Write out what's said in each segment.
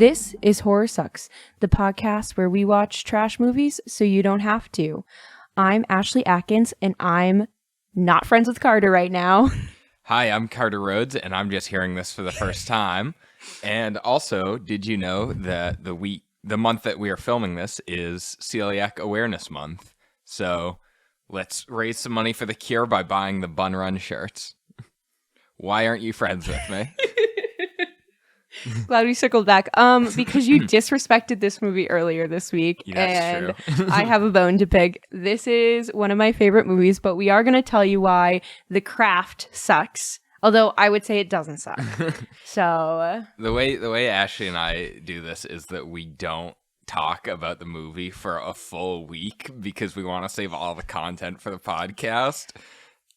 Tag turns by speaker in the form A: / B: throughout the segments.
A: This is Horror Sucks, the podcast where we watch trash movies so you don't have to. I'm Ashley Atkins, and I'm not friends with Carter right now.
B: Hi, I'm Carter Rhodes, and I'm just hearing this for the first time. And also, did you know that the month that we are filming this is Celiac Awareness Month? So let's raise some money for the cure by buying the Bun Run shirts. Why aren't you friends with me?
A: Glad we circled back. Because you disrespected this movie earlier this week,
B: That's true.
A: I have a bone to pick. This is one of my favorite movies, but we are going to tell you why The Craft sucks. Although I would say it doesn't suck. So
B: the way Ashley and I do this is that we don't talk about the movie for a full week because we want to save all the content for the podcast.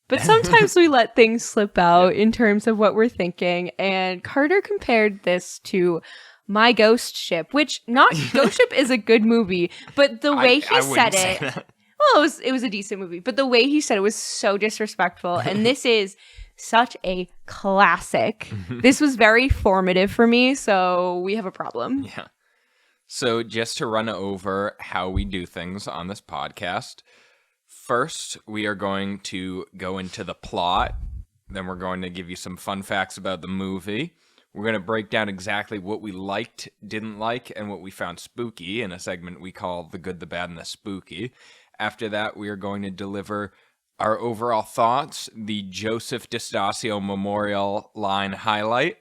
A: But sometimes we let things slip out in terms of what we're thinking. And Carter compared this to My Ghost Ship, which Ghost Ship is a good movie, but the way he said it, well, it was a decent movie, but the way he said it was so disrespectful. And this is such a classic. This was very formative for me, so we have a problem.
B: Yeah. So just to run over how we do things on this podcast. First, we are going to go into the plot. Then we're going to give you some fun facts about the movie. We're going to break down exactly what we liked, didn't like, and what we found spooky in a segment we call The Good, the Bad, and the Spooky. After that, we are going to deliver our overall thoughts, the Joseph D'Estacio Memorial line highlight.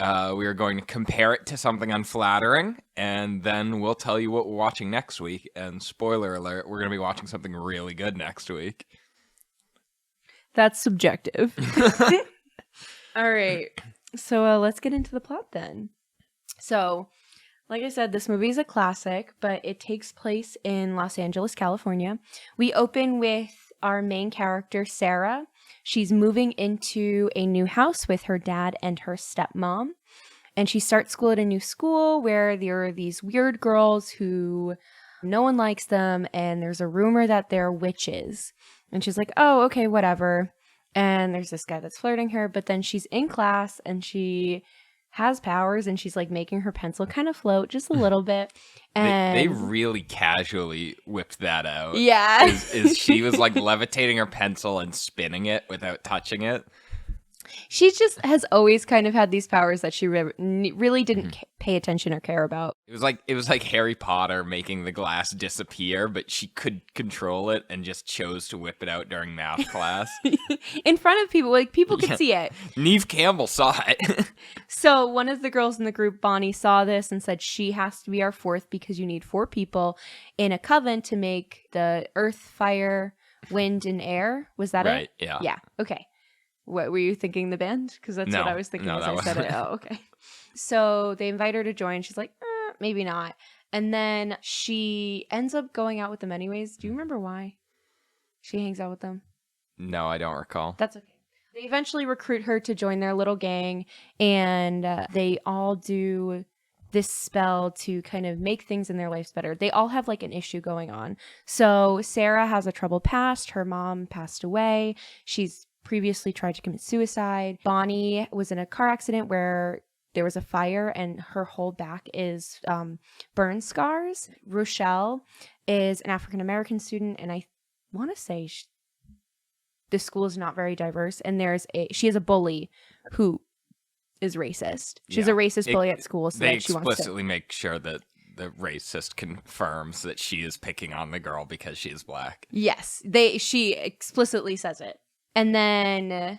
B: We are going to compare it to something unflattering, and then we'll tell you what we're watching next week. And spoiler alert, we're going to be watching something really good next week.
A: That's subjective. All right. So let's get into the plot then. So, like I said, this movie is a classic, but it takes place in Los Angeles, California. We open with our main character, Sarah. She's moving into a new house with her dad and her stepmom. And she starts school at a new school where there are these weird girls who no one likes them. And there's a rumor that they're witches. And she's like, oh, okay, whatever. And there's this guy that's flirting her. But then she's in class and she has powers and she's like making her pencil kind of float just a little bit. And
B: they really casually whipped that out.
A: Yeah.
B: is she was like levitating her pencil and spinning it without touching it.
A: She just has always kind of had these powers that she really didn't pay attention or care about.
B: It was like Harry Potter making the glass disappear, but she could control it and just chose to whip it out during math class.
A: In front of people, like people could see it.
B: Neve Campbell saw it.
A: So one of the girls in the group, Bonnie, saw this and said she has to be our fourth because you need 4 people in a coven to make the earth, fire, wind, and air. Was that
B: right,
A: it?
B: Yeah.
A: Yeah. Okay. What were you thinking, the band? Because that's what I was thinking as I said it. Oh, okay. So they invite her to join. She's like, maybe not. And then she ends up going out with them anyways. Do you remember why she hangs out with them?
B: No, I don't recall.
A: That's okay. They eventually recruit her to join their little gang, and they all do this spell to kind of make things in their lives better. They all have like an issue going on. So Sarah has a troubled past. Her mom passed away. She's previously tried to commit suicide. Bonnie was in a car accident where there was a fire and her whole back is burn scars. Rochelle is an African-American student, and I want to say the school is not very diverse, and she is a bully who is racist. She's a racist bully at school. So
B: they
A: she
B: explicitly make sure that the racist confirms that she is picking on the girl because she is black.
A: Yes, she explicitly says it. And then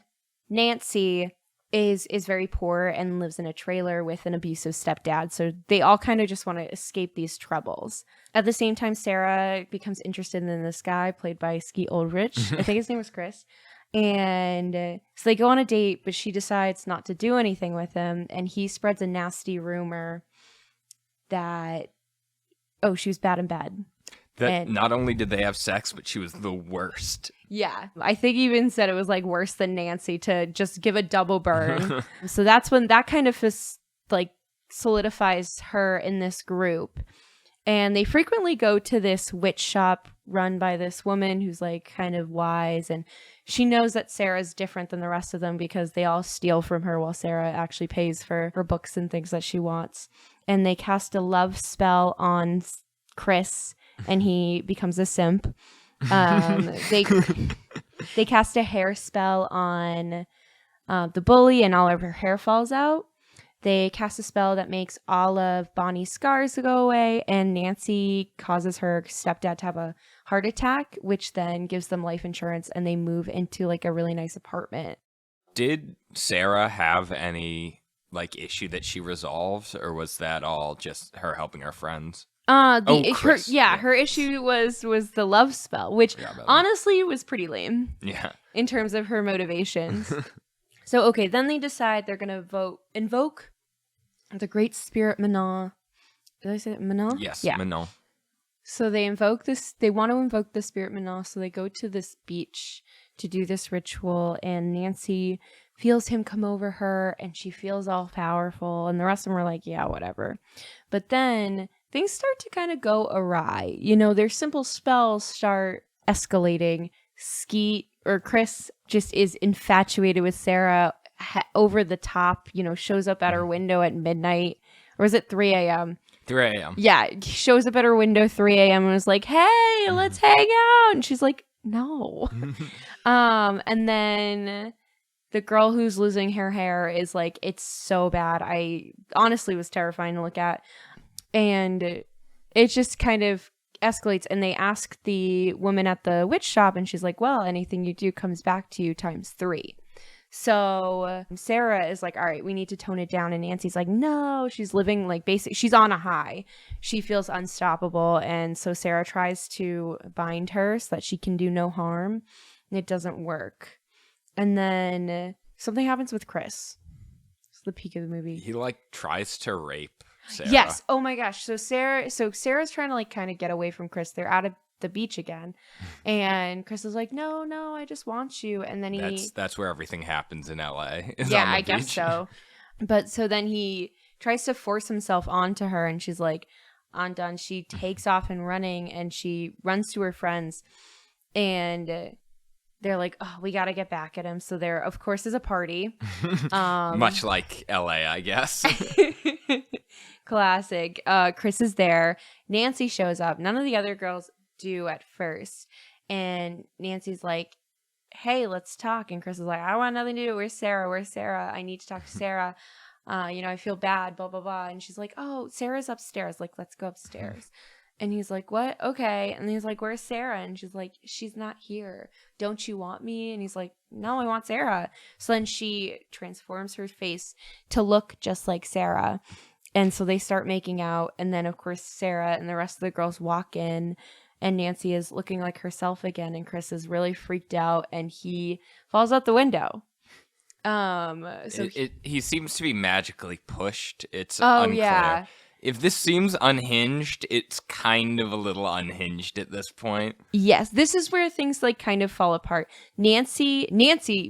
A: Nancy is very poor and lives in a trailer with an abusive stepdad. So they all kind of just want to escape these troubles. At the same time, Sarah becomes interested in this guy played by Skeet. I think his name was Chris. And so they go on a date, but she decides not to do anything with him. And he spreads a nasty rumor that, she was bad in bed.
B: That not only did they have sex, but she was the worst.
A: Yeah. I think he even said it was like worse than Nancy to just give a double burn. So that's when that kind of solidifies her in this group. And they frequently go to this witch shop run by this woman who's like kind of wise. And she knows that Sarah's different than the rest of them because they all steal from her while Sarah actually pays for her books and things that she wants. and they cast a love spell on Chris, and he becomes a simp. They cast a hair spell on the bully, and all of her hair falls out. They cast a spell that makes all of Bonnie's scars go away, and Nancy causes her stepdad to have a heart attack, which then gives them life insurance, and they move into like a really nice apartment.
B: Did Sarah have any like issue that she resolved, or was that all just her helping her friends? Chris.
A: Her issue was the love spell, which honestly was pretty lame.
B: Yeah.
A: In terms of her motivations. So okay, then they decide they're gonna invoke the Great Spirit Manon. Did I say it? Manon?
B: Yes, yeah. Manon.
A: So they invoke this. They want to invoke the Spirit Manon. So they go to this beach to do this ritual, and Nancy feels him come over her, and she feels all powerful, and the rest of them are like, yeah, whatever. But then things start to kind of go awry. You know, their simple spells start escalating. Skeet or Chris just is infatuated with Sarah, over the top, you know, shows up at her window at midnight. Or is it 3 a.m.?
B: 3 a.m.
A: Yeah, shows up at her window 3 a.m. and was like, hey, let's hang out. And she's like, no. And then the girl who's losing her hair is like, it's so bad. I honestly was terrifying to look at. And it just kind of escalates, and they ask the woman at the witch shop, and she's like, well, anything you do comes back to you times 3. So Sarah is like, all right, we need to tone it down. And Nancy's like, no, she's living like she's on a high. She feels unstoppable. And so Sarah tries to bind her so that she can do no harm. And it doesn't work. And then something happens with Chris. It's the peak of the movie.
B: He like tries to rape Sarah.
A: Yes. Oh my gosh. So Sarah's trying to like kind of get away from Chris. They're out of the beach again, and Chris is like, no, I just want you. And then
B: that's where everything happens in LA.
A: Yeah, I guess so. But so then he tries to force himself onto her, and she's like, I'm done. She takes off and running, and she runs to her friends, and they're like, oh, we got to get back at him. So there, of course, is a party.
B: Much like LA, I guess.
A: Classic. Chris is there. Nancy shows up. None of the other girls do at first. And Nancy's like, hey, let's talk. And Chris is like, I want nothing to do. Where's Sarah? I need to talk to Sarah. I feel bad, blah, blah, blah. And she's like, oh, Sarah's upstairs. Like, let's go upstairs. And he's like, what? Okay. And he's like, where's Sarah? And she's like, she's not here. Don't you want me? And he's like, no, I want Sarah. So then she transforms her face to look just like Sarah. And so they start making out. And then, of course, Sarah and the rest of the girls walk in. And Nancy is looking like herself again. And Chris is really freaked out. And he falls out the window.
B: He seems to be magically pushed. It's unclear. Yeah. If this seems unhinged, it's kind of a little unhinged at this point.
A: Yes, this is where things like kind of fall apart. Nancy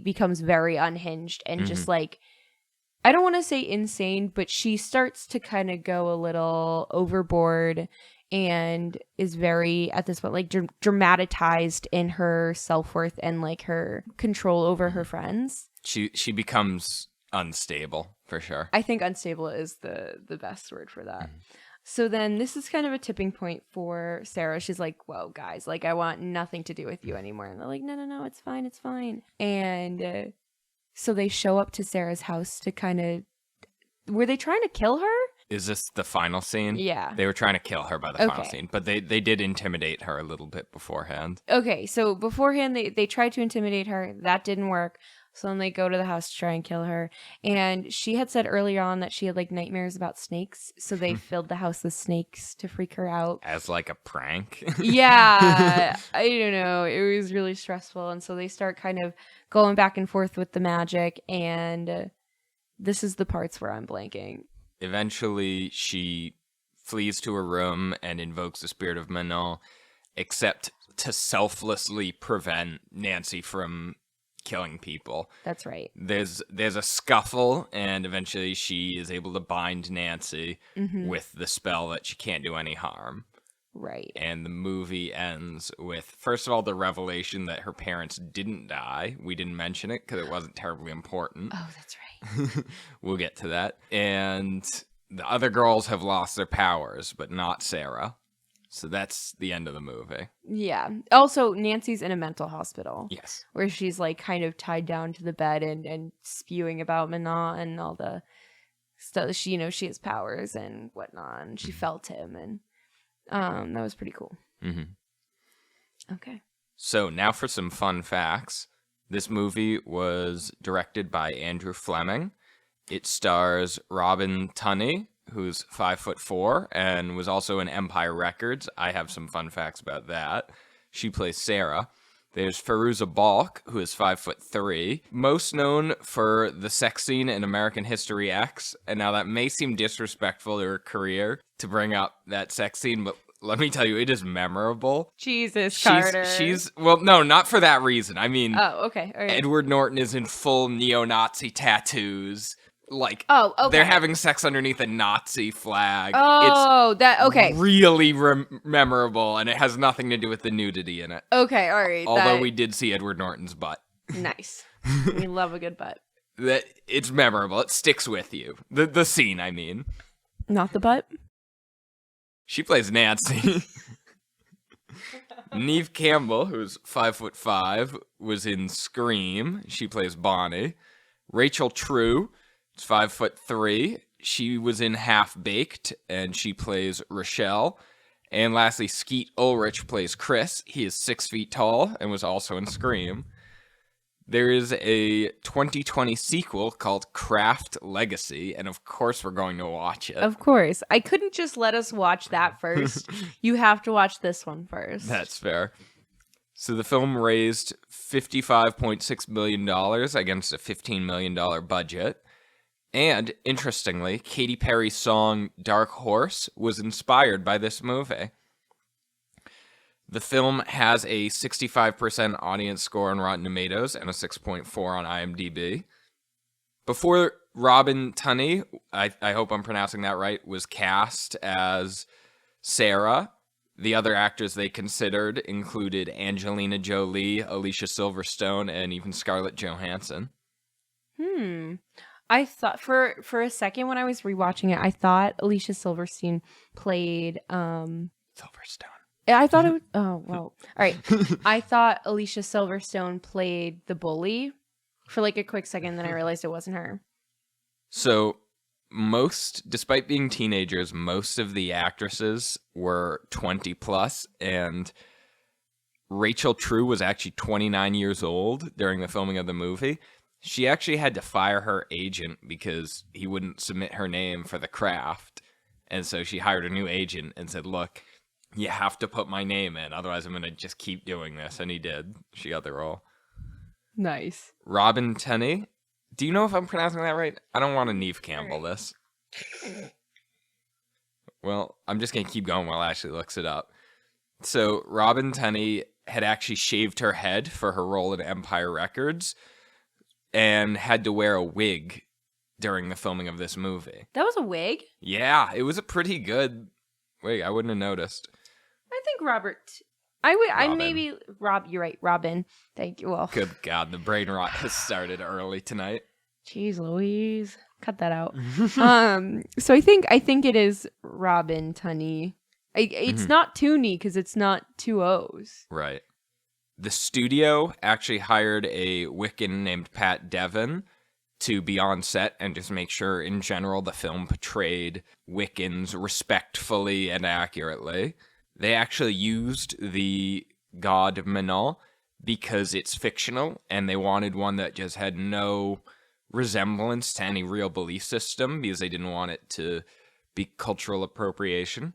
A: becomes very unhinged and just like, I don't want to say insane, but she starts to kind of go a little overboard and is very, at this point, like dramatized in her self-worth and like her control over her friends.
B: She becomes unstable, for sure.
A: I think unstable is the best word for that. So then this is kind of a tipping point for Sarah. She's like, whoa, guys, like I want nothing to do with you anymore. And they're like, no, it's fine. And so they show up to Sarah's house to kind of, were they trying to kill her?
B: Is this the final scene?
A: Yeah.
B: They were trying to kill her by the final scene, but they did intimidate her a little bit beforehand.
A: Okay, so beforehand they tried to intimidate her. That didn't work. So then they go to the house to try and kill her. And she had said earlier on that she had like nightmares about snakes. So they filled the house with snakes to freak her out.
B: As like a prank?
A: Yeah. I don't know. It was really stressful. And so they start kind of going back and forth with the magic. And this is the parts where I'm blanking.
B: Eventually she flees to her room and invokes the spirit of Manon, except to selflessly prevent Nancy from killing people.
A: That's right.
B: There's a scuffle, and eventually she is able to bind Nancy with the spell that she can't do any harm.
A: Right.
B: And the movie ends with, first of all, the revelation that her parents didn't die. We didn't mention it because it wasn't terribly important.
A: Oh, that's right.
B: We'll get to that. And the other girls have lost their powers, but not Sarah. So that's the end of the movie.
A: Yeah. Also, Nancy's in a mental hospital.
B: Yes.
A: Where she's like kind of tied down to the bed and spewing about Manat and all the stuff. She has powers and whatnot, and she felt him, and that was pretty cool. Okay.
B: So now for some fun facts. This movie was directed by Andrew Fleming. It stars Robin Tunney, who's 5'4" and was also in Empire Records. I have some fun facts about that. She plays Sarah. There's Fairuza Balk, who is 5'3", most known for the sex scene in American History X. And now that may seem disrespectful to her career to bring up that sex scene, but let me tell you, it is memorable.
A: Jesus, Carter.
B: Well, no, not for that reason. I mean,
A: oh, okay. All right.
B: Edward Norton is in full neo-Nazi tattoos. Like,
A: oh, okay.
B: They're having sex underneath a Nazi flag.
A: Oh, okay.
B: Really memorable, and it has nothing to do with the nudity in it.
A: Okay, all right.
B: Although we did see Edward Norton's butt.
A: Nice. We love a good butt.
B: It's memorable. It sticks with you. The scene, I mean.
A: Not the butt?
B: She plays Nancy. Neve Campbell, who's 5'5", was in Scream. She plays Bonnie. Rachel True is 5'3". She was in Half Baked, and she plays Rochelle. And lastly, Skeet Ulrich plays Chris. He is 6 feet tall and was also in Scream. There is a 2020 sequel called Craft Legacy, and of course we're going to watch it.
A: Of course. I couldn't just let us watch that first. You have to watch this one first.
B: That's fair. So the film raised $55.6 million against a $15 million budget. And, interestingly, Katy Perry's song Dark Horse was inspired by this movie. The film has a 65% audience score on Rotten Tomatoes and a 6.4 on IMDb. Before Robin Tunney, I hope I'm pronouncing that right, was cast as Sarah, the other actors they considered included Angelina Jolie, Alicia Silverstone, and even Scarlett Johansson.
A: I thought for a second when I was rewatching it, I thought Alicia Silverstone played
B: Silverstone.
A: I thought it was, oh, well, all right. I thought Alicia Silverstone played the bully for like a quick second, then I realized it wasn't her.
B: So, despite being teenagers, most of the actresses were 20 plus, and Rachel True was actually 29 years old during the filming of the movie. She actually had to fire her agent because he wouldn't submit her name for The Craft. And so she hired a new agent and said, look, you have to put my name in, otherwise I'm going to just keep doing this. And he did. She got the role.
A: Nice.
B: Robin Tunney. Do you know if I'm pronouncing that right? I don't want to Neve Campbell this. Well, I'm just going to keep going while Ashley looks it up. So Robin Tunney had actually shaved her head for her role in Empire Records and had to wear a wig during the filming of this movie.
A: That was a wig?
B: Yeah, it was a pretty good wig. I wouldn't have noticed.
A: I think you're right, Robin. Thank you. Well,
B: good God, the brain rot has started early tonight.
A: Jeez Louise. Cut that out. So I think it is Robin Tunney. It's not Tooney because it's not two O's.
B: Right. The studio actually hired a Wiccan named Pat Devon to be on set and just make sure, in general, the film portrayed Wiccans respectfully and accurately. They actually used the god Manal because it's fictional, and they wanted one that just had no resemblance to any real belief system because they didn't want it to be cultural appropriation.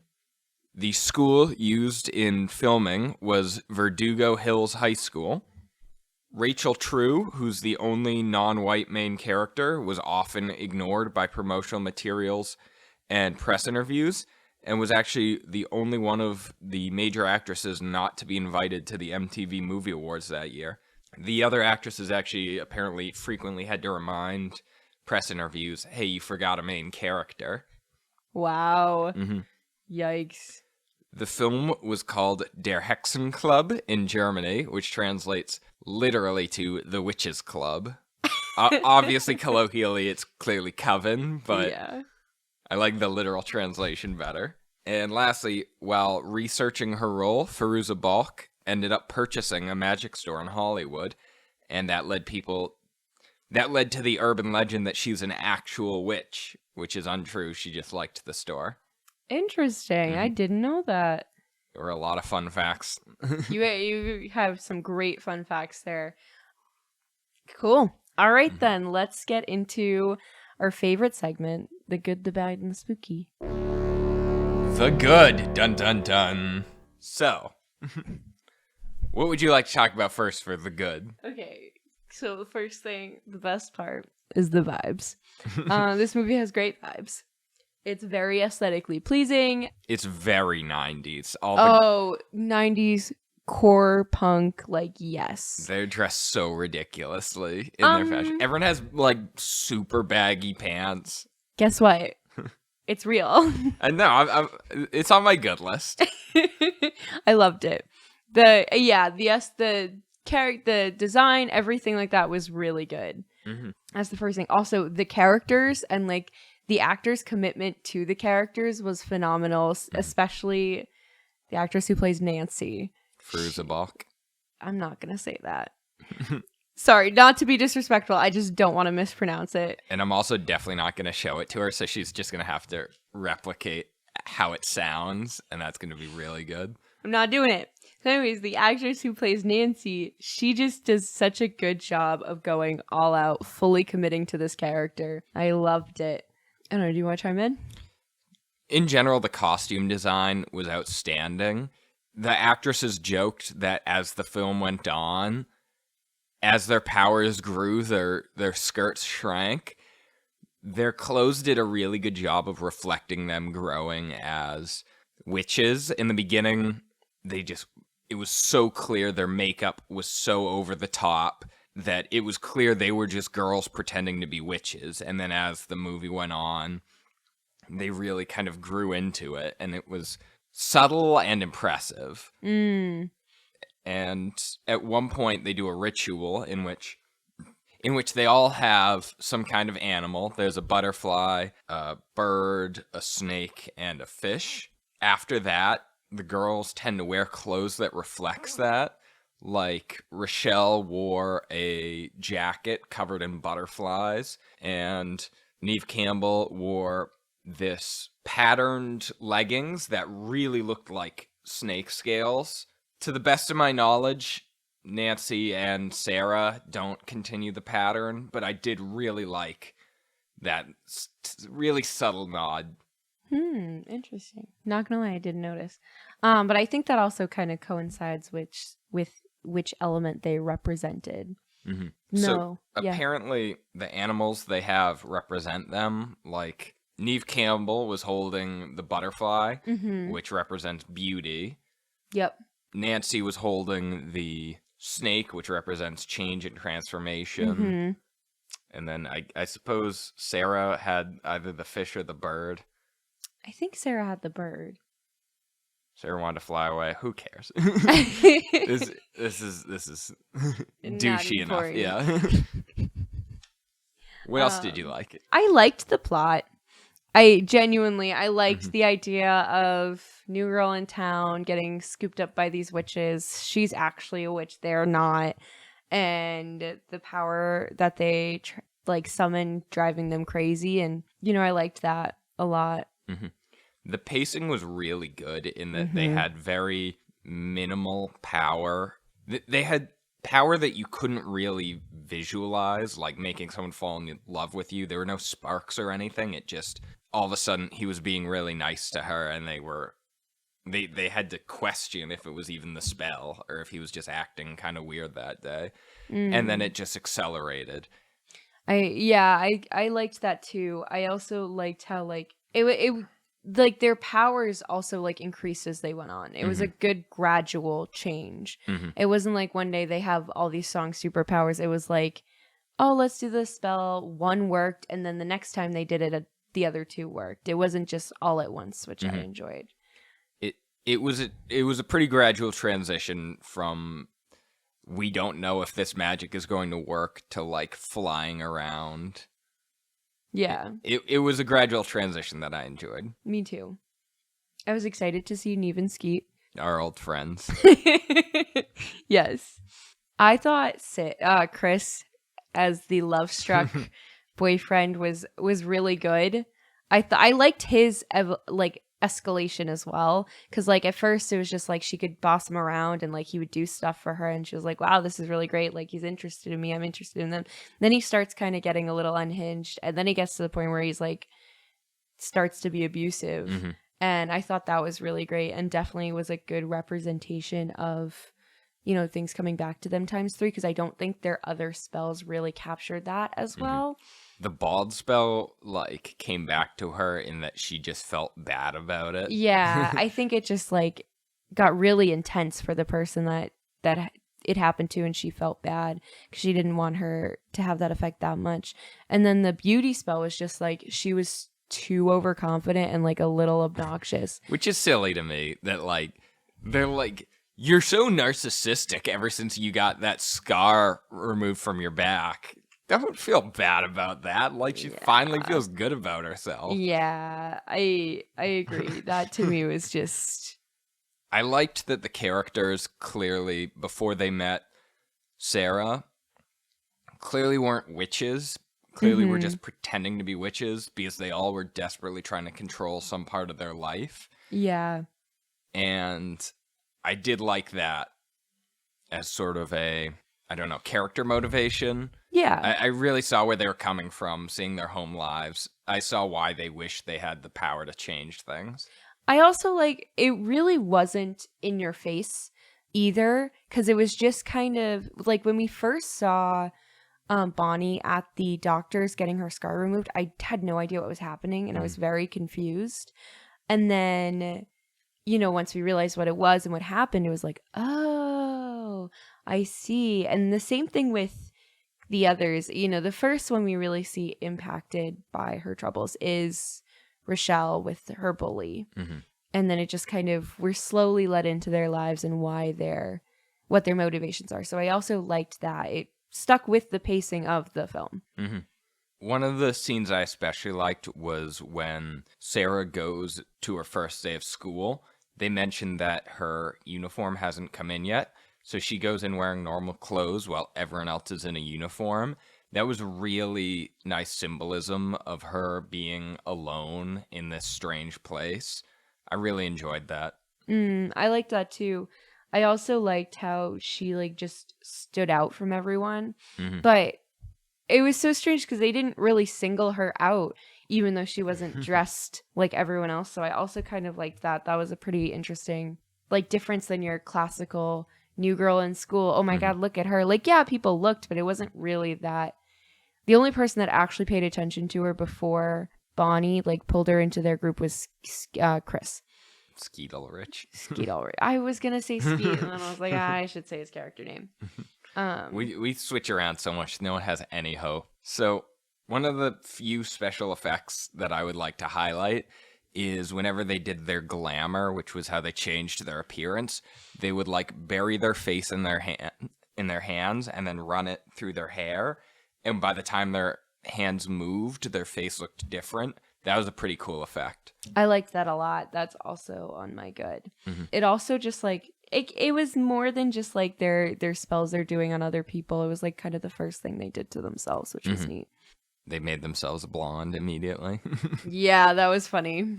B: The school used in filming was Verdugo Hills High School. Rachel True, who's the only non-white main character, was often ignored by promotional materials and press interviews, and was actually the only one of the major actresses not to be invited to the MTV Movie Awards that year. The other actresses actually apparently frequently had to remind press interviews, hey, you forgot a main character.
A: Wow. Yikes.
B: The film was called Der Hexen Club in Germany, which translates literally to The Witches Club. Obviously, colloquially, it's clearly Coven, but
A: yeah.
B: I like the literal translation better. And lastly, while researching her role, Fairuza Balk ended up purchasing a magic store in Hollywood, and that led to the urban legend that she's an actual witch, which is untrue. She just liked the store.
A: Interesting. I didn't know that.
B: There were a lot of fun facts.
A: You have some great fun facts there. Cool. All right, then. Let's get into our favorite segment, the good, the bad, and the spooky.
B: The good. Dun, dun, dun. So, what would you like to talk about first for the good?
A: Okay. So the first thing, the best part, is the vibes. This movie has great vibes. It's very aesthetically pleasing.
B: It's very 90s.
A: 90s core punk, like, yes.
B: They're dressed so ridiculously in their fashion. Everyone has, like, super baggy pants.
A: Guess what? It's real.
B: I know. It's on my good list.
A: I loved it. The character, the design, everything like that was really good. That's the first thing. Also, the characters and, like, the actors' commitment to the characters was phenomenal, especially the actress who plays Nancy.
B: Fairuza Balk.
A: I'm not going to say that. Sorry, not to be disrespectful. I just don't want to mispronounce it.
B: And I'm also definitely not going to show it to her, so she's just going to have to replicate how it sounds, and that's going to be really good.
A: I'm not doing it. So anyways, the actress who plays Nancy, she just does such a good job of going all out, fully committing to this character. I loved it. I don't know, do you want to chime in?
B: In general, the costume design was outstanding. The actresses joked that as the film went on, as their powers grew, their skirts shrank. Their clothes did a really good job of reflecting them growing as witches. In the beginning, it was so clear their makeup was so over the top that it was clear they were just girls pretending to be witches. And then as the movie went on, they really kind of grew into it, and it was subtle and impressive. And at one point, they do a ritual in which they all have some kind of animal. There's a butterfly, a bird, a snake, and a fish. After that, the girls tend to wear clothes that reflects that. Like, Rochelle wore a jacket covered in butterflies, and Neve Campbell wore this patterned leggings that really looked like snake scales. To the best of my knowledge, Nancy and Sarah don't continue the pattern, but I did really like that really subtle nod.
A: Interesting. Not gonna lie, I didn't notice. But I think that also kind of coincides with which element they represented.
B: So apparently the animals they have represent them. Like, Neve Campbell was holding the butterfly, which represents beauty.
A: Yep.
B: Nancy was holding the snake, which represents change and transformation. And then I suppose Sarah had either the fish or the bird.
A: I think Sarah had the bird.
B: Sarah wanted to fly away. Who cares? This is douchey enough. Yeah. What else did you like?
A: I liked the plot. I liked the idea of new girl in town getting scooped up by these witches. She's actually a witch. They're not. And the power that they summon driving them crazy. And, I liked that a lot.
B: The pacing was really good in that they had very minimal power. They had power that you couldn't really visualize, like making someone fall in love with you. There were no sparks or anything. It just, all of a sudden, he was being really nice to her, and they had to question if it was even the spell or if he was just acting kind of weird that day. And then it just accelerated.
A: I liked that too. I also liked how it their powers also increased as they went on. It was a good gradual change. It wasn't like one day they have all these strong superpowers. It was like, oh, let's do this spell. One worked, and then the next time they did it, the other two worked. It wasn't just all at once, which I enjoyed.
B: It was a pretty gradual transition from we don't know if this magic is going to work to flying around
A: Yeah,
B: It was a gradual transition that I enjoyed.
A: me too. I was excited to see Neve and Skeet.
B: Our old friends.
A: Yes. I thought Chris as the love-struck boyfriend was really good. I liked his escalation as well, because like at first it was just like she could boss him around and like he would do stuff for her and she was like, wow, this is really great, like he's interested in me, I'm interested in them. Then he starts kind of getting a little unhinged, and then he gets to the point where he's like starts to be abusive.
B: Mm-hmm.
A: And I thought that was really great and definitely was a good representation of, you know, things coming back to them times 3, because I don't think their other spells really captured that as well.
B: The bald spell, like, came back to her in that she just felt bad about it.
A: Yeah, I think it just, like, got really intense for the person that it happened to, and she felt bad because she didn't want her to have that effect that much. And then the beauty spell was just, like, she was too overconfident and, like, a little obnoxious.
B: Which is silly to me that, like, they're like, you're so narcissistic ever since you got that scar removed from your back. Don't feel bad about that. Like, she finally feels good about herself.
A: Yeah, I agree. That to me was just...
B: I liked that the characters clearly, before they met Sarah, clearly weren't witches. Clearly were just pretending to be witches because they all were desperately trying to control some part of their life.
A: Yeah.
B: And I did like that as sort of a, I don't know, character motivation.
A: Yeah.
B: I really saw where they were coming from, seeing their home lives. I saw why they wished they had the power to change things.
A: I also like, it really wasn't in your face either, because it was just kind of like when we first saw Bonnie at the doctor's getting her scar removed, I had no idea what was happening and I was very confused. And then, you know, once we realized what it was and what happened, it was like, oh, I see. And the same thing with the others. You know, the first one we really see impacted by her troubles is Rochelle with her bully. And then it just kind of, we're slowly led into their lives and what their motivations are. So I also liked that. It stuck with the pacing of the film.
B: One of the scenes I especially liked was when Sarah goes to her first day of school. They mentioned that her uniform hasn't come in yet, so she goes in wearing normal clothes while everyone else is in a uniform. That was really nice symbolism of her being alone in this strange place. I really enjoyed that.
A: I liked that too. I also liked how she like just stood out from everyone. But it was so strange because they didn't really single her out, even though she wasn't dressed like everyone else. So I also kind of liked that. That was a pretty interesting like difference than your classical new girl in school. Oh my God, look at her. Like, yeah, people looked, but it wasn't really that. The only person that actually paid attention to her before Bonnie like pulled her into their group was Chris.
B: Skeet Ulrich.
A: Skeet Ulrich. I was gonna say Skeet, and then I was like, I should say his character name.
B: We switch around so much, no one has any hope. So one of the few special effects that I would like to highlight is whenever they did their glamour, which was how they changed their appearance, they would like bury their face in their hands and then run it through their hair. And by the time their hands moved, their face looked different. That was a pretty cool effect.
A: I liked that a lot. That's also on my good. It also just like it was more than just like their spells they're doing on other people. It was like kind of the first thing they did to themselves, which was neat.
B: They made themselves blonde immediately.
A: Yeah, that was funny.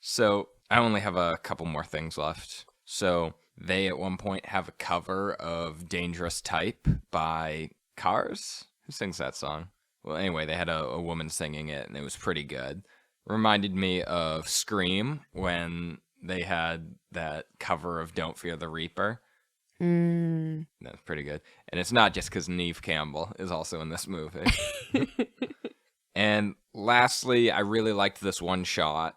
B: So I only have a couple more things left. So they at one point have a cover of Dangerous Type by Cars. Who sings that song? Well, anyway, they had a woman singing it, and it was pretty good. Reminded me of Scream when they had that cover of Don't Fear the Reaper. That's pretty good. And it's not just because Neve Campbell is also in this movie. And lastly, I really liked this one shot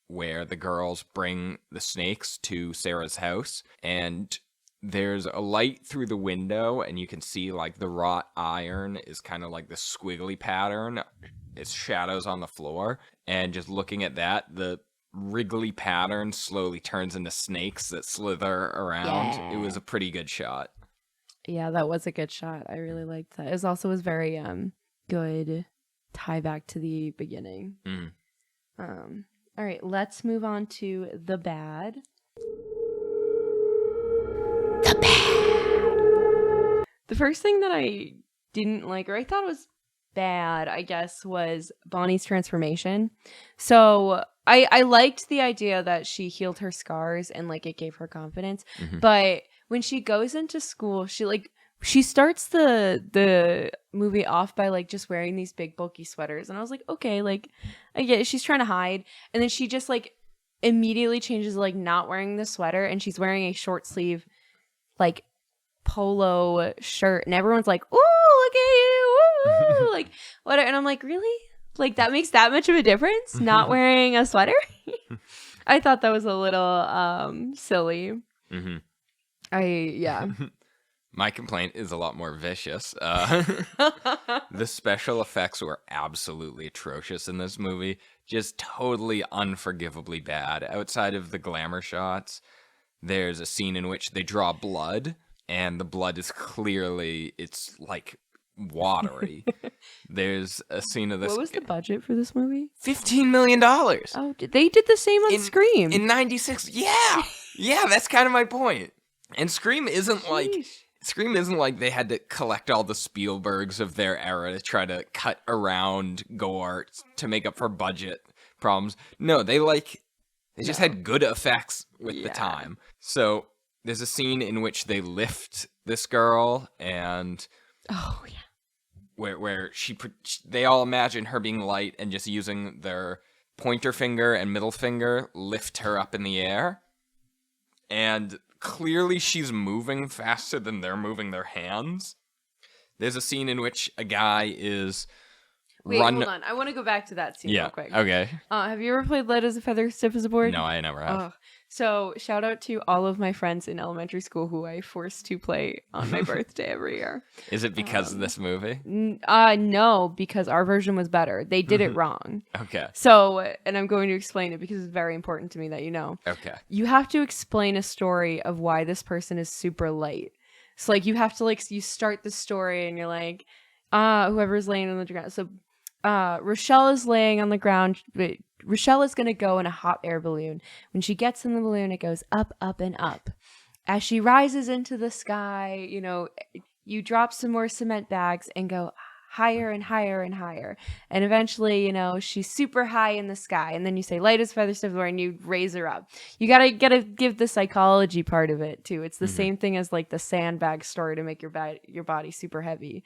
B: where the girls bring the snakes to Sarah's house, and there's a light through the window, and you can see like the wrought iron is kind of like the squiggly pattern. It's shadows on the floor, and just looking at that, the wriggly pattern slowly turns into snakes that slither around.
A: Yeah.
B: It was a pretty good shot.
A: Yeah, that was a good shot. I really liked that. It was very good tie back to the beginning.
B: Mm.
A: All right, let's move on to the bad. The bad. The first thing that I didn't like, or I thought was bad, I guess, was Bonnie's transformation. So I liked the idea that she healed her scars and like it gave her confidence.
B: Mm-hmm.
A: But when she goes into school, she starts the movie off by like just wearing these big bulky sweaters, and I was like, okay, like I get it, she's trying to hide, and then she just like immediately changes to, like, not wearing the sweater, and she's wearing a short sleeve like polo shirt, and everyone's like, ooh, look at you, ooh, like what? And I'm like, really? Like that makes that much of a difference? Not wearing a sweater? I thought that was a little silly.
B: Mm-hmm.
A: Yeah.
B: My complaint is a lot more vicious. The special effects were absolutely atrocious in this movie. Just totally unforgivably bad. Outside of the glamour shots, there's a scene in which they draw blood, and the blood is clearly, it's like watery. There's a scene of this.
A: What was the budget for this movie?
B: $15 million.
A: Oh, they did the same on Scream.
B: In 96. Yeah. Yeah, that's kind of my point. And Scream isn't like they had to collect all the Spielbergs of their era to try to cut around gore to make up for budget problems. No, they just had good effects with the time. So there's a scene in which they lift this girl, and where they all imagine her being light and just using their pointer finger and middle finger lift her up in the air, and clearly she's moving faster than they're moving their hands. There's a scene in which a guy is
A: Wait, hold on. I want to go back to that scene real quick.
B: Okay.
A: Have you ever played Light as a Feather, Stiff as a Board?
B: No, I never have.
A: So shout out to all of my friends in elementary school who I forced to play on my birthday every year.
B: Is it because of this movie?
A: No, because our version was better. They did it wrong.
B: Okay.
A: So, and I'm going to explain it because it's very important to me that you know.
B: Okay.
A: You have to explain a story of why this person is super light. So like you have to you start the story and you're like, whoever's laying on the ground. So Rochelle is laying on the ground. Rochelle is going to go in a hot air balloon. When she gets in the balloon, it goes up, up, and up. As she rises into the sky, you drop some more cement bags and go higher and higher and higher. And eventually, she's super high in the sky. And then you say, light as feather, stiff as a board, and you raise her up. You gotta give the psychology part of it, too. It's the same thing as, like, the sandbag story to make your body super heavy.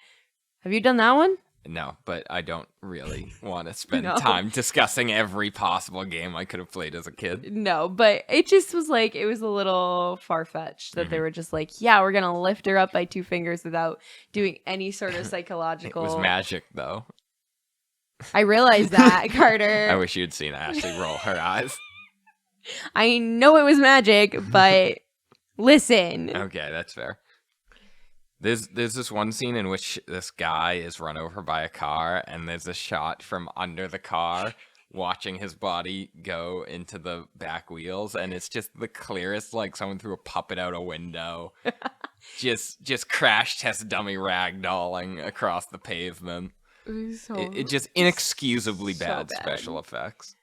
A: Have you done that one?
B: No, but I don't really want to spend time discussing every possible game I could have played as a kid.
A: No, but it just was like, it was a little far-fetched that they were just like, yeah, we're going to lift her up by 2 fingers without doing any sort of psychological...
B: It was magic, though.
A: I realized that, Carter.
B: I wish you'd seen Ashley roll her eyes.
A: I know it was magic, but listen.
B: Okay, that's fair. There's this one scene in which this guy is run over by a car, and there's a shot from under the car watching his body go into the back wheels, and it's just the clearest, like someone threw a puppet out a window. just crash test dummy ragdolling across the pavement. It just inexcusably bad special effects.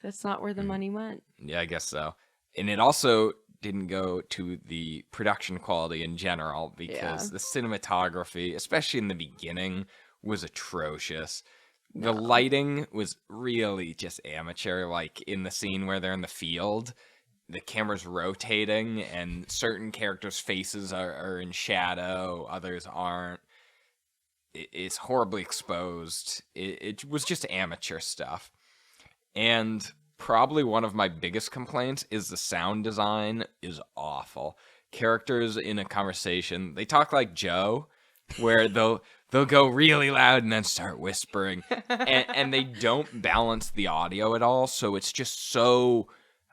A: That's not where the money went.
B: Yeah, I guess so. And it also didn't go to the production quality in general, because the cinematography, especially in the beginning, was atrocious. The lighting was really just amateur. Like in the scene where they're in the field, the camera's rotating and certain characters' faces are in shadow, others aren't. It's horribly exposed. It was just amateur stuff. And probably one of my biggest complaints is the sound design is awful. Characters in a conversation, they talk like Joe, where they'll go really loud and then start whispering, and they don't balance the audio at all, so it's just so...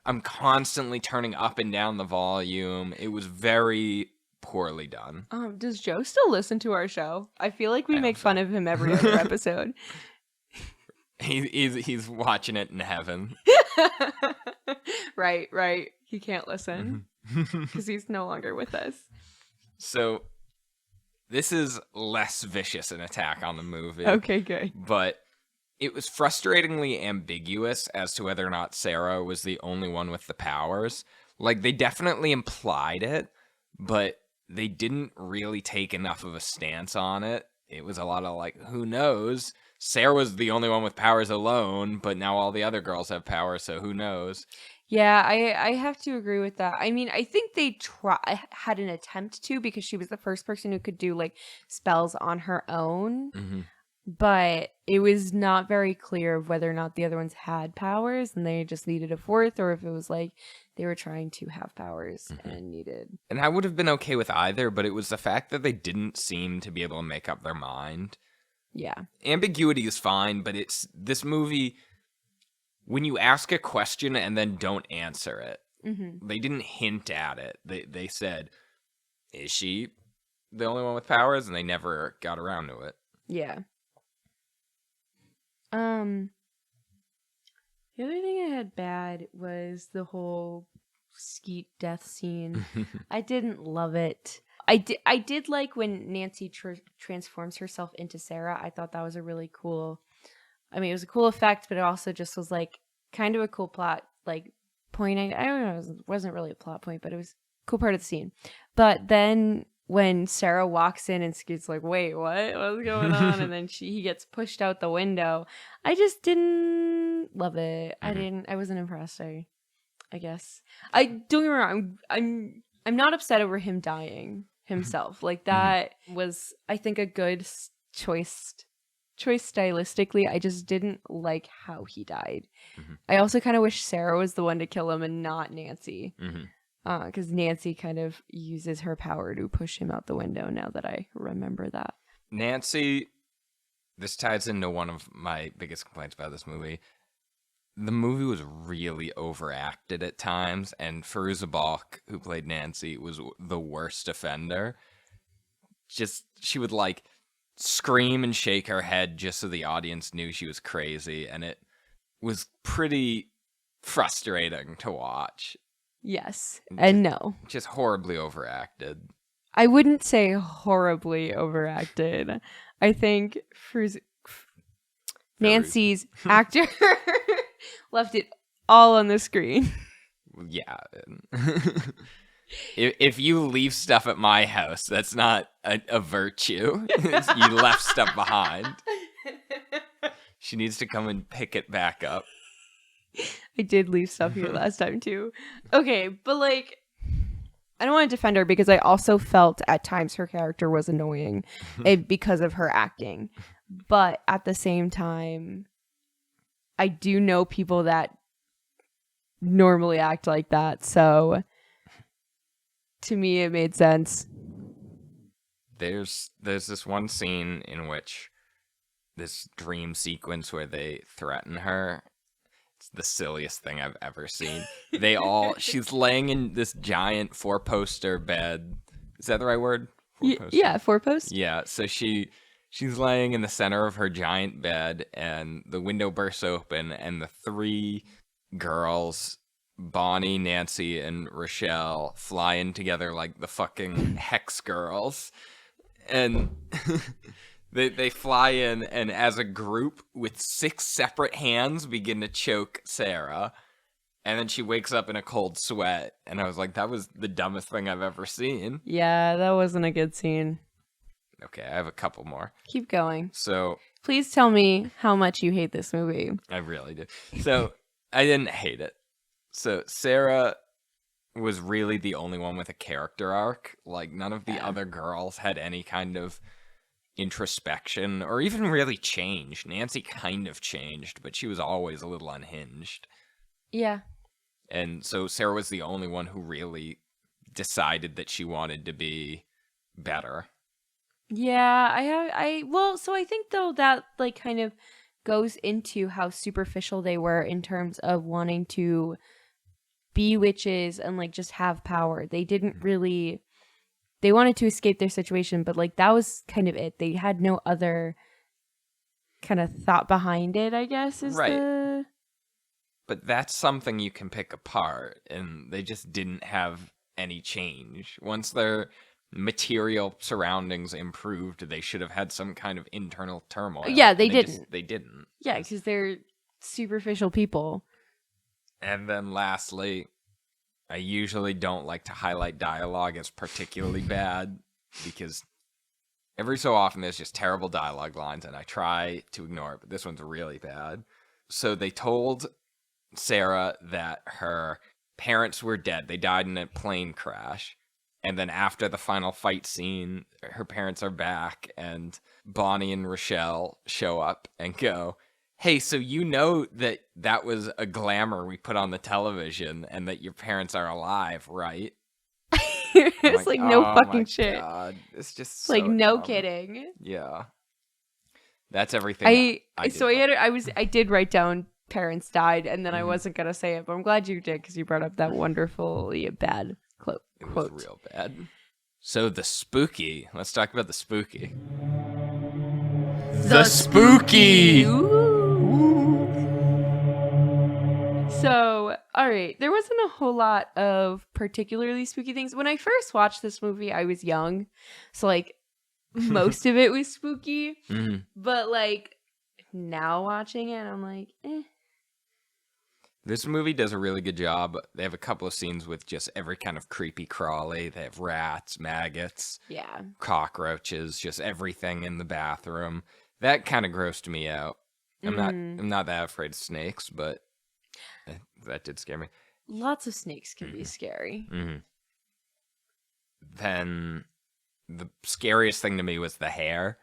B: I'm constantly turning up and down the volume. It was very poorly done.
A: Does Joe still listen to our show? I feel like we make fun of him every other episode.
B: He's watching it in heaven.
A: Right. He can't listen because he's no longer with us.
B: So This is less vicious an attack on the movie.
A: Okay, good.
B: But it was frustratingly ambiguous as to whether or not Sarah was the only one with the powers. Like, they definitely implied it, but they didn't really take enough of a stance on it. It was a lot of like, who knows? Sarah was the only one with powers alone, but now all the other girls have powers, so who knows?
A: Yeah, I have to agree with that. I mean, I think they had an attempt to, because she was the first person who could do like spells on her own.
B: Mm-hmm.
A: But it was not very clear of whether or not the other ones had powers and they just needed a fourth, or if it was like they were trying to have powers and needed.
B: And I would have been okay with either, but it was the fact that they didn't seem to be able to make up their mind.
A: Yeah.
B: Ambiguity is fine, but it's this movie, when you ask a question and then don't answer it, they didn't hint at it. They said, is she the only one with powers? And they never got around to it.
A: Yeah. The other thing I had bad was the whole Skeet death scene. I didn't love it. I did like when Nancy transforms herself into Sarah. I thought that was a really cool. I mean, it was a cool effect, but it also just was like kind of a cool plot like point. I don't know. It wasn't really a plot point, but it was a cool part of the scene. But then when Sarah walks in and Skeet's like, wait, what? What's going on? And then he gets pushed out the window. I just didn't love it. I wasn't impressed, I guess. I don't get me wrong, I'm not upset over him dying himself. Like that was, I think, a good choice stylistically. I just didn't like how he died. I also kind of wish Sarah was the one to kill him and not Nancy. Because Nancy kind of uses her power to push him out the window, now that I remember that.
B: Nancy, this ties into one of my biggest complaints about this movie. The movie was really overacted at times, and Fairuza Balk, who played Nancy, was the worst offender. She would like scream and shake her head just so the audience knew she was crazy, and it was pretty frustrating to watch.
A: Yes, and no.
B: Just horribly overacted.
A: I wouldn't say horribly overacted. I think Nancy's actor left it all on the screen.
B: Yeah. If you leave stuff at my house, that's not a virtue. You left stuff behind. She needs to come and pick it back up.
A: I did leave stuff here last time too. Okay, but like, I don't want to defend her because I also felt at times her character was annoying because of her acting. But at the same time, I do know people that normally act like that. So to me, it made sense.
B: There's this one scene in which this dream sequence where they threaten her. It's the silliest thing I've ever seen. She's laying in this giant 4-poster bed. Is that the right word?
A: Yeah, 4-post.
B: Yeah, so she's laying in the center of her giant bed, and the window bursts open, and the 3 girls, Bonnie, Nancy, and Rochelle, fly in together like the fucking Hex girls. And They fly in, and as a group, with 6 separate hands, begin to choke Sarah. And then she wakes up in a cold sweat. And I was like, that was the dumbest thing I've ever seen.
A: Yeah, that wasn't a good scene.
B: Okay, I have a couple more.
A: Keep going.
B: So,
A: please tell me how much you hate this movie.
B: I really do. So, I didn't hate it. So, Sarah was really the only one with a character arc. Like, none of the other girls had any kind of introspection or even really changed. Nancy kind of changed, but she was always a little unhinged.
A: Yeah.
B: And so Sarah was the only one who really decided that she wanted to be better.
A: Yeah, so I think though that like kind of goes into how superficial they were in terms of wanting to be witches and like just have power. They didn't really. They wanted to escape their situation, but like that was kind of it. They had no other kind of thought behind it, I guess.
B: Right. But that's something you can pick apart, and they just didn't have any change. Once they're material surroundings improved, they should have had some kind of internal turmoil.
A: Yeah, they didn't.
B: They didn't.
A: Yeah, because they're superficial people.
B: And then lastly, I usually don't like to highlight dialogue as particularly bad because every so often there's just terrible dialogue lines and I try to ignore it, but this one's really bad. So they told Sarah that her parents were dead. They died in a plane crash. And then after the final fight scene, her parents are back and Bonnie and Rochelle show up and go, hey, so you know that was a glamour we put on the television and that your parents are alive, right?
A: It's like no fucking shit.
B: God. It's just
A: like
B: so
A: no
B: dumb.
A: kidding.
B: Yeah. That's everything.
A: I did write down parents died and then I
B: Mhm.
A: wasn't going to say it, but I'm glad you did because you brought up that wonderfully bad quote.
B: It was real bad. So the spooky. Let's talk about the spooky.
A: The spooky. So, all right, there wasn't a whole lot of particularly spooky things. When I first watched this movie, I was young. So, like, most of it was spooky.
B: Mhm.
A: But, like, now watching it, I'm like, eh.
B: This movie does a really good job. They have a couple of scenes with just every kind of creepy crawly. They have rats, maggots,
A: Yeah.
B: cockroaches, just everything in the bathroom. That kind of grossed me out. I'm not that afraid of snakes, but that did scare me.
A: Lots of snakes can be scary.
B: Mm-hmm. Then the scariest thing to me was the hair.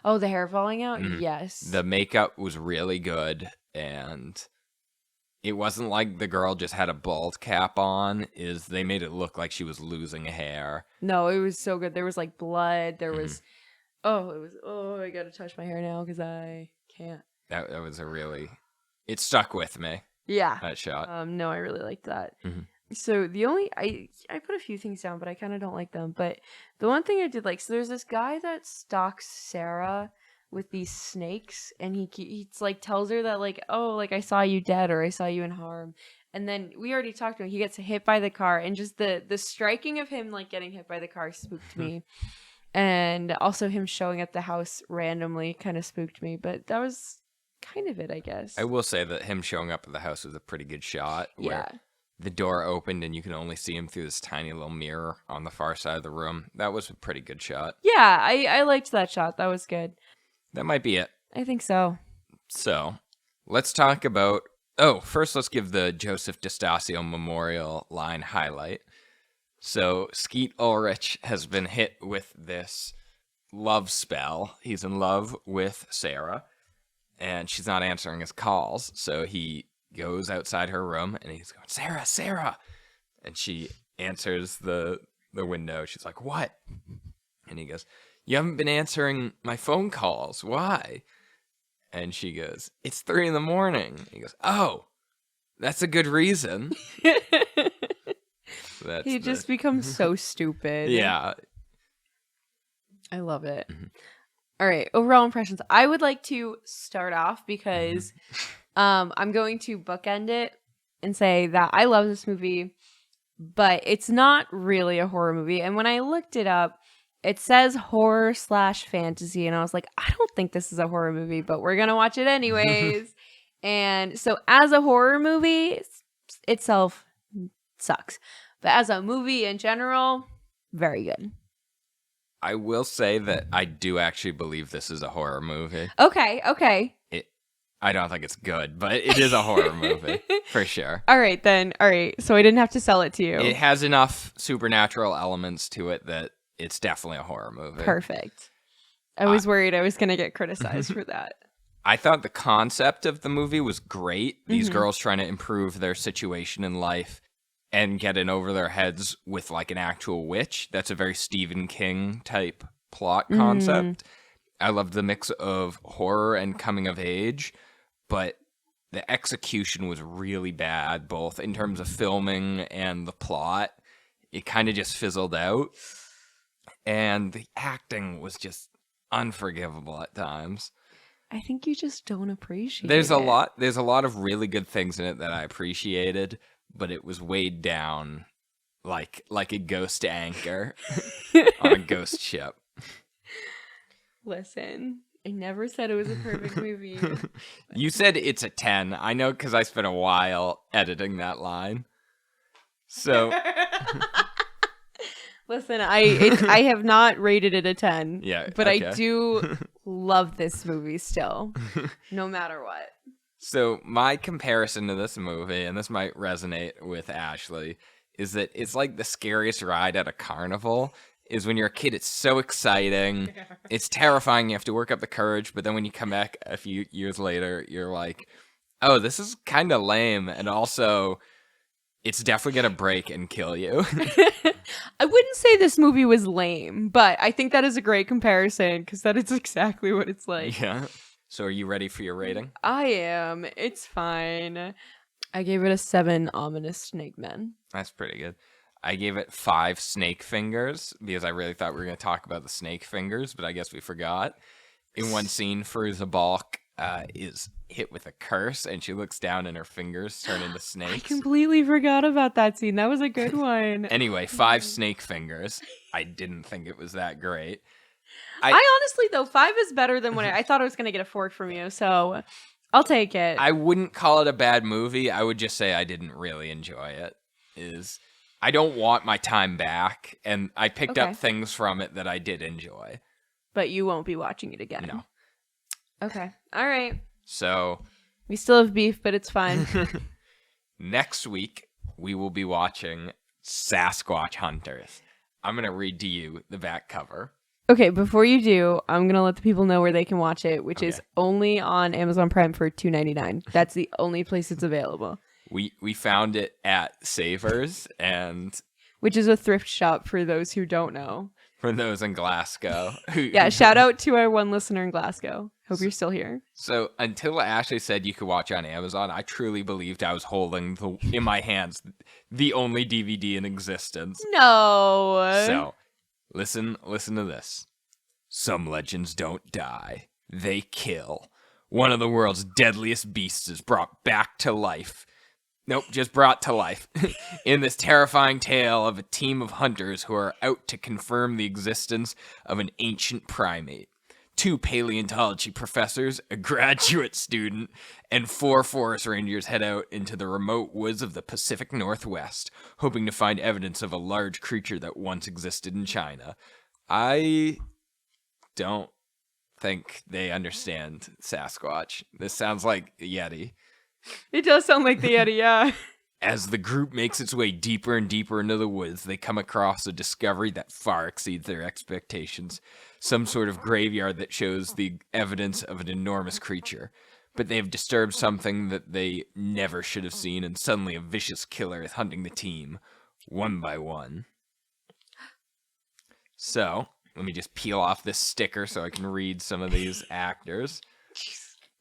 A: Oh, the hair falling out?
B: Mhm.
A: Yes.
B: The makeup was really good, and it wasn't like the girl just had a bald cap on. They made it look like she was losing hair.
A: No, it was so good. There was like blood. There was, I gotta touch my hair now because I can't.
B: That was it stuck with me,
A: Yeah.
B: that shot.
A: No, I really liked that.
B: Mhm.
A: So I put a few things down, but I kind of don't like them. But the one thing I did like, so there's this guy that stalks Sarah with these snakes, and he's like tells her that like, oh, like I saw you dead or I saw you in harm. And then we already talked about he gets hit by the car, and just the striking of him like getting hit by the car spooked me. And also him showing up the house randomly kind of spooked me, but that was kind of it, I guess.
B: I will say that him showing up at the house was a pretty good shot.
A: Yeah.
B: Where the door opened and you can only see him through this tiny little mirror on the far side of the room. That was a pretty good shot.
A: Yeah, I liked that shot. That was good.
B: That might be it.
A: I think so.
B: So, let's talk about... first let's give the Joseph D'Estasio Memorial line highlight. So, Skeet Ulrich has been hit with this love spell. He's in love with Sarah, and she's not answering his calls. So he goes outside her room, and he's going, Sarah, Sarah! And she answers the window. She's like, what? And he goes, you haven't been answering my phone calls. Why? And she goes, it's 3 a.m. He goes, oh, that's a good reason.
A: He just becomes so stupid.
B: Yeah.
A: I love it.
B: Mm-hmm.
A: All right, overall impressions. I would like to start off because I'm going to bookend it and say that I love this movie, but it's not really a horror movie. And when I looked it up, it says horror/fantasy, and I was like, I don't think this is a horror movie, but we're going to watch it anyways. And so as a horror movie, itself sucks. But as a movie in general, very good.
B: I will say that I do actually believe this is a horror movie.
A: Okay.
B: I don't think it's good, but it is a horror movie, for sure.
A: All right, then. All right, so I didn't have to sell it to you.
B: It has enough supernatural elements to it that it's definitely a horror movie.
A: Perfect. I was worried I was going to get criticized for that.
B: I thought the concept of the movie was great. These girls trying to improve their situation in life and get in over their heads with like an actual witch. That's a very Stephen King type plot concept. I loved the mix of horror and coming of age, but the execution was really bad, both in terms of filming and the plot. It kind of just fizzled out. And the acting was just unforgivable at times.
A: I think you just don't appreciate
B: There's
A: it.
B: There's a lot of really good things in it that I appreciated, but it was weighed down like a ghost anchor on a ghost ship.
A: Listen, I never said it was a perfect movie.
B: You said it's a 10. I know because I spent a while editing that line. So,
A: Listen, I have not rated it a 10.
B: Yeah,
A: but
B: okay.
A: I do love this movie still, no matter what.
B: so my comparison to this movie, and this might resonate with Ashley, is that it's like the scariest ride at a carnival. Is when you're a kid, it's so exciting. It's terrifying. You have to work up the courage. But then when you come back a few years later, you're like, oh, this is kind of lame. And also, it's definitely going to break and kill you.
A: I wouldn't say this movie was lame, but I think that is a great comparison because that is exactly what it's like.
B: Yeah. So are you ready for your rating?
A: I am. It's fine. I gave it a 7 ominous snake men.
B: That's pretty good. I gave it 5 snake fingers because I really thought we were going to talk about the snake fingers, but I guess we forgot. In one scene, Firuza Balk is hit with a curse, and she looks down and her fingers turn into snakes.
A: I completely forgot about that scene. That was a good one.
B: Anyway, 5 snake fingers. I didn't think it was that great.
A: I honestly, though, 5 is better than what I thought I was going to get a fork from you, so I'll take it.
B: I wouldn't call it a bad movie. I would just say I didn't really enjoy it. I don't want my time back, and I picked up things from it that I did enjoy.
A: But you won't be watching it again.
B: No.
A: Okay. All right.
B: So
A: we still have beef, but it's fine.
B: Next week, we will be watching Sasquatch Hunters. I'm going to read to you the back cover.
A: Okay, before you do, I'm going to let the people know where they can watch it, which is only on Amazon Prime for $2.99. That's the only place it's available.
B: We found it at Savers, and
A: which is a thrift shop for those who don't know.
B: For those in Glasgow.
A: Yeah, shout out to our one listener in Glasgow. Hope you're still here.
B: So until Ashley said you could watch on Amazon, I truly believed I was holding in my hands the only DVD in existence.
A: No.
B: So listen to this. Some legends don't die. They kill. One of the world's deadliest beasts is brought back to life. Nope, just brought to life. In this terrifying tale of a team of hunters who are out to confirm the existence of an ancient primate. 2 paleontology professors, a graduate student, and 4 forest rangers head out into the remote woods of the Pacific Northwest, hoping to find evidence of a large creature that once existed in China. I don't think they understand Sasquatch. This sounds like a Yeti.
A: It does sound like the Yeti, yeah.
B: As the group makes its way deeper and deeper into the woods, they come across a discovery that far exceeds their expectations. Some sort of graveyard that shows the evidence of an enormous creature. But they have disturbed something that they never should have seen, and suddenly a vicious killer is hunting the team, one by one. So, let me just peel off this sticker so I can read some of these actors.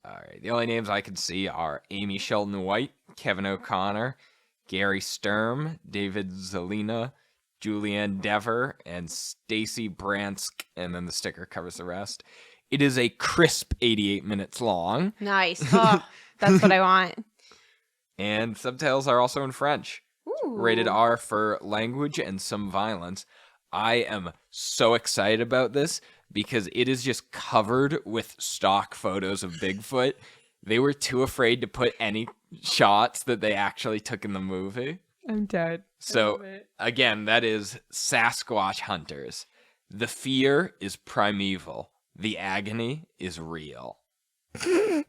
B: All right, the only names I can see are Amy Shelton White, Kevin O'Connor, Gary Sturm, David Zelina, Julianne Dever, and Stacy Bransk, and then the sticker covers the rest. It is a crisp 88 minutes long.
A: Nice. Oh, that's what I want.
B: And subtitles are also in French.
A: Ooh.
B: Rated R for language and some violence. I am so excited about this because it is just covered with stock photos of Bigfoot. They were too afraid to put any shots that they actually took in the movie.
A: I'm dead.
B: So, again, that is Sasquatch Hunters. The fear is primeval. The agony is real.
A: I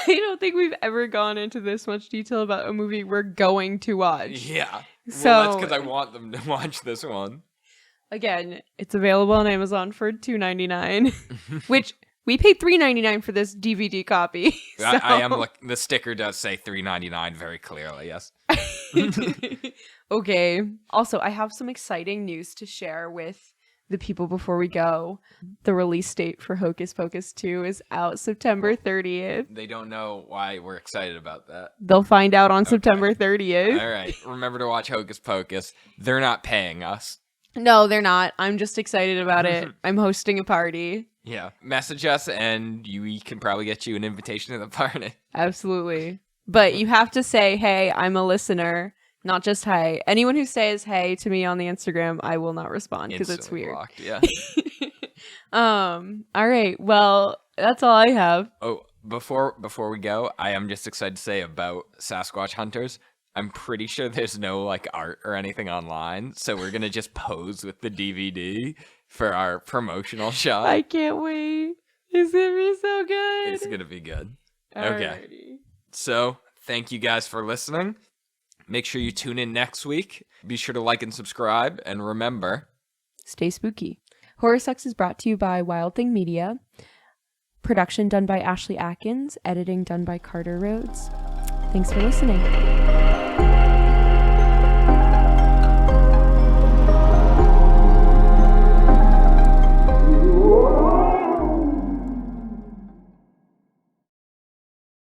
A: don't think we've ever gone into this much detail about a movie we're going to watch.
B: Yeah.
A: So,
B: well, that's because I want them to watch this one.
A: Again, it's available on Amazon for $2.99, which we paid $3.99 for this DVD copy. So.
B: I am the sticker does say $3.99 very clearly, yes.
A: Okay. Also, I have some exciting news to share with the people before we go. The release date for Hocus Pocus 2 is out September 30th.
B: They don't know why we're excited about that.
A: They'll find out on September 30th.
B: All right. Remember to watch Hocus Pocus. They're not paying us.
A: No, they're not. I'm just excited about it. I'm hosting a party.
B: Yeah. Message us and we can probably get you an invitation to the party.
A: Absolutely. But you have to say, hey, I'm a listener, Not just hey. Anyone who says hey to me on the Instagram, I will not respond because it's
B: Instantly
A: weird.
B: blocked, yeah.
A: All right. Well, that's all I have.
B: Oh, before we go, I am just excited to say about Sasquatch Hunters. I'm pretty sure there's no like art or anything online, so we're gonna just pose with the DVD for our promotional shot.
A: I can't wait. It's gonna be so good.
B: It's gonna be good.
A: Alrighty.
B: Okay. So thank you guys for listening. Make sure you tune in next week. Be sure to like and subscribe, and remember,
A: stay spooky. Horror Sucks is brought to you by Wild Thing Media. Production done by Ashley Atkins. Editing done by Carter Rhodes. Thanks for listening.